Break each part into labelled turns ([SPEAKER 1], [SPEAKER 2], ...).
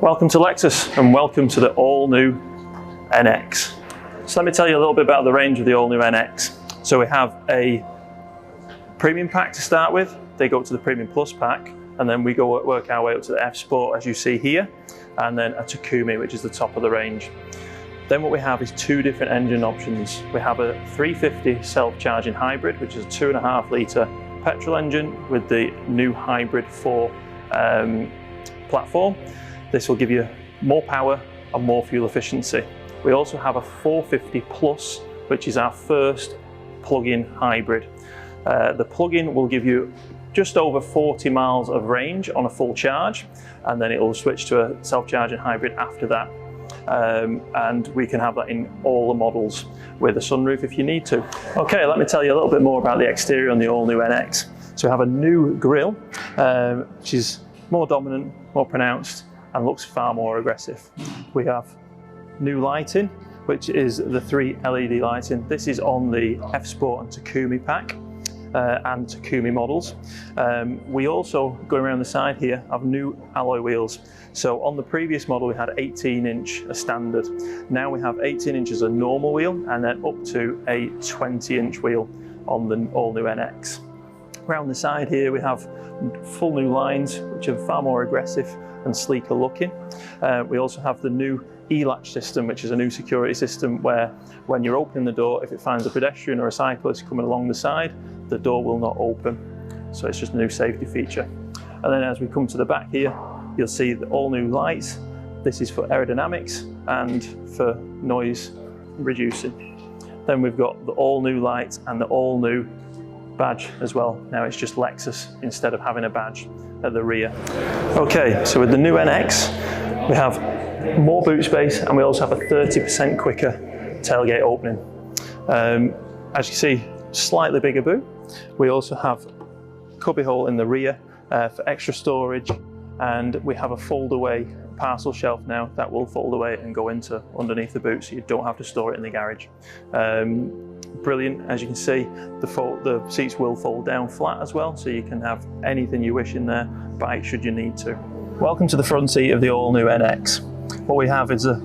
[SPEAKER 1] Welcome to Lexus and welcome to the all-new NX. So let me tell you a little bit about the range of the all-new NX. So we have a premium pack to start with, they go up to the premium plus pack, and then we work our way up to the F Sport as you see here, and then a Takumi, which is the top of the range. Then what we have is two different engine options. We have a 350 self-charging hybrid, which is a 2.5 litre petrol engine with the new hybrid 4 platform. This will give you more power and more fuel efficiency. We also have a 450 Plus, which is our first plug-in hybrid. The plug-in will give you just over 40 miles of range on a full charge, and then it will switch to a self-charging hybrid after that. And we can have that in all the models with a sunroof if you need to. Okay, let me tell you a little bit more about the exterior on the all-new NX. So we have a new grille, which is more dominant, more pronounced, and looks far more aggressive. We have new lighting, which is the 3 LED lighting. This is on the F Sport and Takumi pack and Takumi models. We also, going around the side here, have new alloy wheels. So on the previous model we had 18-inch as standard. Now we have 18 inches a normal wheel and then up to a 20-inch wheel on the all-new NX. Around the side here we have full new lines, which are far more aggressive and sleeker looking. We also have the new e-latch system, which is a new security system where when you're opening the door, if it finds a pedestrian or a cyclist coming along the side, the door will not open. So it's just a new safety feature. And then as we come to the back here, you'll see the all new lights. This is for aerodynamics and for noise reducing. Then we've got the all new lights and the all new badge as well. Now it's just Lexus instead of having a badge at the rear. Okay, so with the new NX, we have more boot space and we also have a 30% quicker tailgate opening. As you see, slightly bigger boot. We also have a cubby hole in the rear for extra storage, and we have a fold away parcel shelf now that will fold away and go into underneath the boot, so you don't have to store it in the garage. Brilliant. As you can see, the seats will fold down flat as well, so you can have anything you wish in there, bike should you need to. Welcome to the front seat of the all-new NX. What we have is a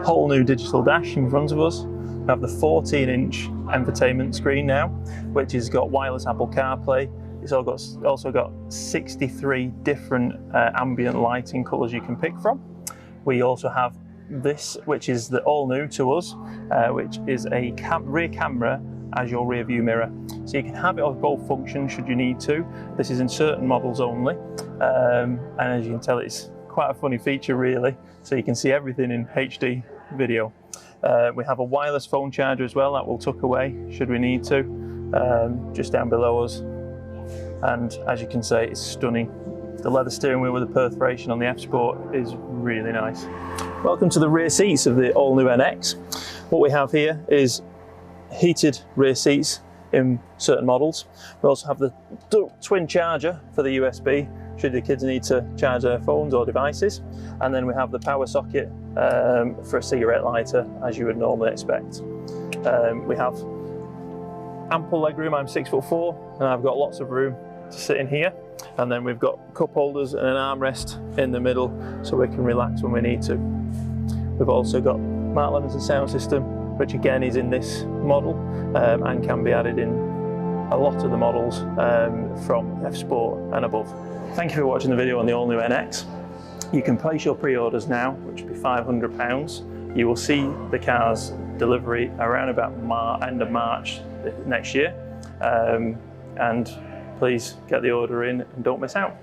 [SPEAKER 1] whole new digital dash in front of us. We have the 14-inch infotainment screen now, which has got wireless Apple CarPlay. It's also got 63 different ambient lighting colours you can pick from. We also have this, which is the all new to us, which is a rear camera as your rear view mirror. So you can have it on both functions should you need to. This is in certain models only, and as you can tell, it's quite a funny feature really. So you can see everything in HD video. We have a wireless phone charger as well that will tuck away should we need to, just down below us. And as you can see, it's stunning. The leather steering wheel with the perforation on the F Sport is really nice. Welcome to the rear seats of the all-new NX. What we have here is heated rear seats in certain models. We also have the twin charger for the USB, should the kids need to charge their phones or devices. And then we have the power socket for a cigarette lighter, as you would normally expect. We have ample legroom. I'm 6'4", and I've got lots of room to sit in here. And then we've got cup holders and an armrest in the middle, so we can relax when we need to. We've also got Mark Levinson sound system, which again is in this model and can be added in a lot of the models from F Sport and above. Thank you for watching the video on the all-new NX. You can place your pre-orders now, which will be £500. You will see the car's delivery around about end of March next year, and please get the order in and don't miss out.